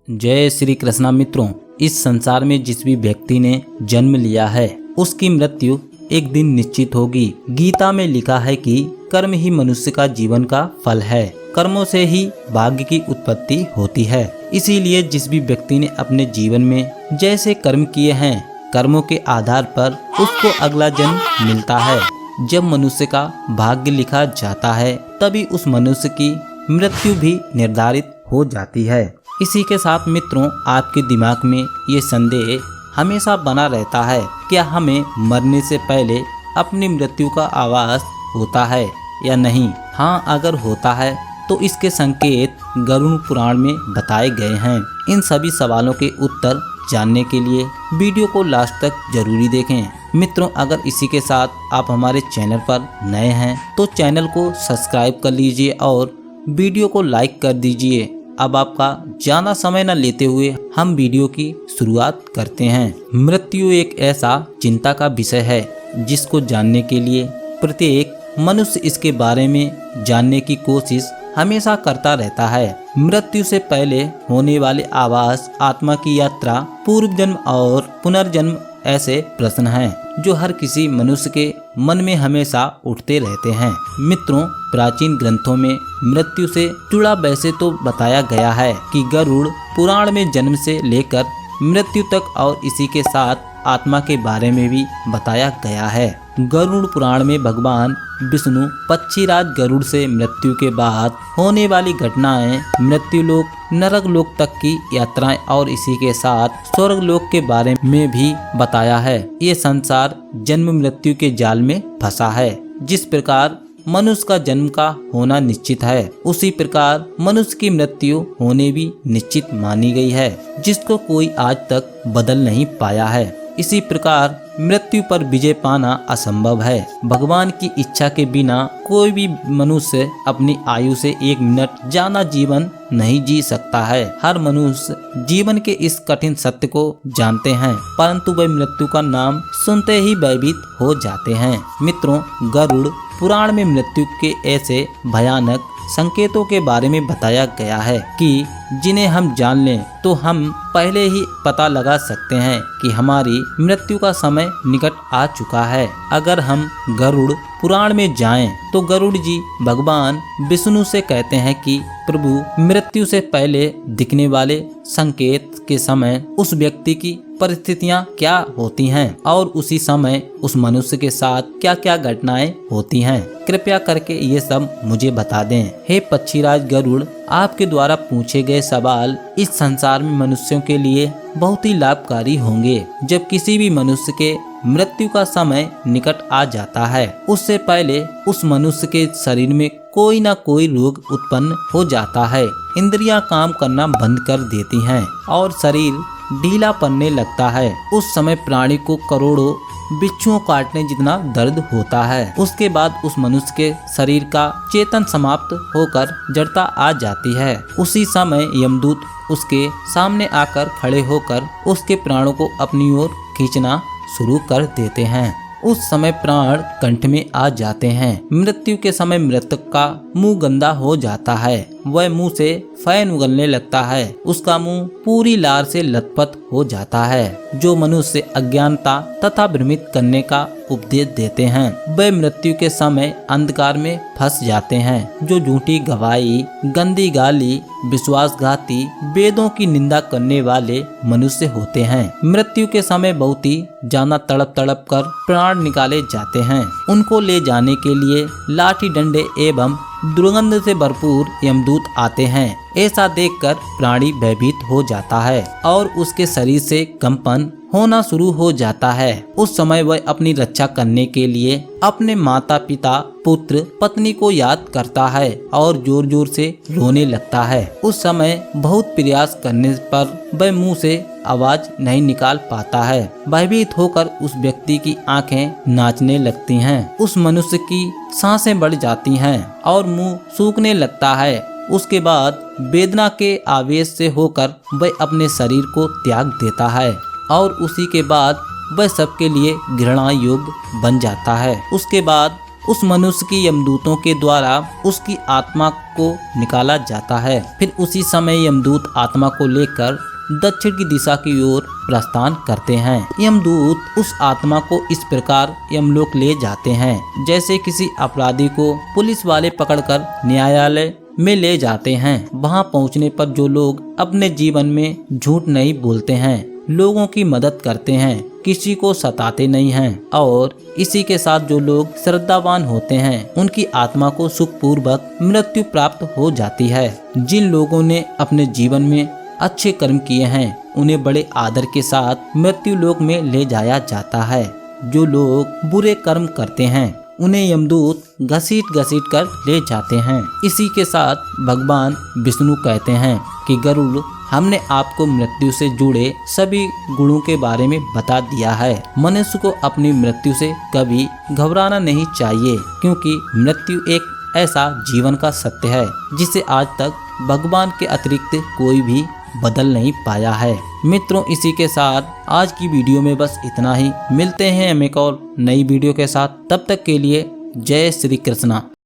जय श्री कृष्णा। मित्रों, इस संसार में जिस भी व्यक्ति ने जन्म लिया है उसकी मृत्यु एक दिन निश्चित होगी। गीता में लिखा है कि कर्म ही मनुष्य का जीवन का फल है। कर्मों से ही भाग्य की उत्पत्ति होती है। इसीलिए जिस भी व्यक्ति ने अपने जीवन में जैसे कर्म किए हैं, कर्मों के आधार पर उसको अगला जन्म मिलता है। जब मनुष्य का भाग्य लिखा जाता है तभी उस मनुष्य की मृत्यु भी निर्धारित हो जाती है। इसी के साथ मित्रों, आपके दिमाग में ये संदेह हमेशा बना रहता है, क्या हमें मरने से पहले अपनी मृत्यु का आभास होता है या नहीं? हाँ, अगर होता है तो इसके संकेत गरुड़ पुराण में बताए गए हैं। इन सभी सवालों के उत्तर जानने के लिए वीडियो को लास्ट तक जरूरी देखें। मित्रों, अगर इसी के साथ आप हमारे चैनल पर नए हैं तो चैनल को सब्सक्राइब कर लीजिए और वीडियो को लाइक कर दीजिए। अब आपका ज़्यादा समय न लेते हुए हम वीडियो की शुरुआत करते हैं। मृत्यु एक ऐसा चिंता का विषय है जिसको जानने के लिए प्रत्येक मनुष्य इसके बारे में जानने की कोशिश हमेशा करता रहता है। मृत्यु से पहले होने वाले आवास, आत्मा की यात्रा, पूर्व जन्म और पुनर्जन्म ऐसे प्रश्न हैं जो हर किसी मनुष्य के मन में हमेशा उठते रहते हैं। मित्रों, प्राचीन ग्रंथों में मृत्यु से जुड़ा वैसे तो बताया गया है कि गरुड़ पुराण में जन्म से लेकर मृत्यु तक और इसी के साथ आत्मा के बारे में भी बताया गया है। गरुड़ पुराण में भगवान विष्णु पक्षीराज गरुड़ से मृत्यु के बाद होने वाली घटनाएं, मृत्यु लोक, नरक लोक तक की यात्राएं और इसी के साथ स्वर्ग लोक के बारे में भी बताया है। ये संसार जन्म मृत्यु के जाल में फंसा है। जिस प्रकार मनुष्य का जन्म का होना निश्चित है, उसी प्रकार मनुष्य की मृत्यु होने भी निश्चित मानी गई है, जिसको कोई आज तक बदल नहीं पाया है। इसी प्रकार मृत्यु पर विजय पाना असंभव है। भगवान की इच्छा के बिना कोई भी मनुष्य अपनी आयु से 1 मिनट ज्यादा जीवन नहीं जी सकता है। हर मनुष्य जीवन के इस कठिन सत्य को जानते हैं, परंतु वे मृत्यु का नाम सुनते ही भयभीत हो जाते हैं। मित्रों, गरुड़ पुराण में मृत्यु के ऐसे भयानक संकेतों के बारे में बताया गया है कि जिन्हें हम जान लें तो हम पहले ही पता लगा सकते हैं कि हमारी मृत्यु का समय निकट आ चुका है। अगर हम गरुड़ पुराण में जाएं तो गरुड़ जी भगवान विष्णु से कहते हैं कि प्रभु, मृत्यु से पहले दिखने वाले संकेत के समय उस व्यक्ति की परिस्थितियां क्या होती हैं और उसी समय उस मनुष्य के साथ क्या क्या घटनाएं होती हैं, कृपया करके ये सब मुझे बता दें। हे पक्षीराज गरुड़, आपके द्वारा पूछे गए सवाल इस संसार में मनुष्यों के लिए बहुत ही लाभकारी होंगे। जब किसी भी मनुष्य के मृत्यु का समय निकट आ जाता है, उससे पहले उस मनुष्य के शरीर में कोई ना कोई रोग उत्पन्न हो जाता है। इंद्रियां काम करना बंद कर देती हैं और शरीर ढीला पड़ने लगता है। उस समय प्राणी को करोड़ों बिच्छुओं काटने जितना दर्द होता है। उसके बाद उस मनुष्य के शरीर का चेतन समाप्त होकर जड़ता आ जाती है। उसी समय यमदूत उसके सामने आकर खड़े होकर उसके प्राणों को अपनी ओर खींचना शुरू कर देते हैं। उस समय प्राण कंठ में आ जाते हैं। मृत्यु के समय मृतक का मुंह गंदा हो जाता है। वह मुंह से फैन उगलने लगता है। उसका मुंह पूरी लार से लथपथ हो जाता है। जो मनुष्य अज्ञानता तथा भ्रमित करने का उपदेश देते हैं, वे मृत्यु के समय अंधकार में फंस जाते हैं। जो झूठी गवाही, गंदी गाली, विश्वासघाती, वेदों की निंदा करने वाले मनुष्य होते हैं, मृत्यु के समय बहुत ही ज्यादा तड़प तड़प कर प्राण निकाले जाते हैं। उनको ले जाने के लिए लाठी डंडे एवं दुर्गंध से भरपूर यमदूत आते हैं। ऐसा देखकर प्राणी भयभीत हो जाता है और उसके शरीर से कंपन होना शुरू हो जाता है। उस समय वह अपनी रक्षा करने के लिए अपने माता पिता, पुत्र, पत्नी को याद करता है और जोर जोर से रोने लगता है। उस समय बहुत प्रयास करने पर वह मुंह से आवाज नहीं निकाल पाता है। भयभीत होकर उस व्यक्ति की आंखें नाचने लगती हैं। उस मनुष्य की सांसें बढ़ जाती हैं और मुंह सूखने लगता है। उसके बाद वेदना के आवेश से होकर वह अपने शरीर को त्याग देता है और उसी के बाद वह सबके लिए घृणा योग्य बन जाता है। उसके बाद उस मनुष्य की यमदूतों के द्वारा उसकी आत्मा को निकाला जाता है। फिर उसी समय यमदूत आत्मा को लेकर दक्षिण की दिशा की ओर प्रस्थान करते हैं। यमदूत उस आत्मा को इस प्रकार यमलोक ले जाते हैं जैसे किसी अपराधी को पुलिस वाले पकड़कर न्यायालय में ले जाते हैं। वहां पहुंचने पर जो लोग अपने जीवन में झूठ नहीं बोलते हैं, लोगों की मदद करते हैं, किसी को सताते नहीं हैं और इसी के साथ जो लोग श्रद्धावान होते हैं, उनकी आत्मा को सुखपूर्वक मृत्यु प्राप्त हो जाती है। जिन लोगों ने अपने जीवन में अच्छे कर्म किए हैं, उन्हें बड़े आदर के साथ मृत्यु लोक में ले जाया जाता है। जो लोग बुरे कर्म करते हैं, उन्हें यमदूत घसीट कर ले जाते हैं। इसी के साथ भगवान विष्णु कहते हैं कि गरुड़, हमने आपको मृत्यु से जुड़े सभी गुणों के बारे में बता दिया है। मनुष्य को अपनी मृत्यु से कभी घबराना नहीं चाहिए, क्योंकि मृत्यु एक ऐसा जीवन का सत्य है जिसे आज तक भगवान के अतिरिक्त कोई भी बदल नहीं पाया है। मित्रों, इसी के साथ आज की वीडियो में बस इतना ही। मिलते हैं हम एक और नई वीडियो के साथ। तब तक के लिए जय श्री कृष्णा।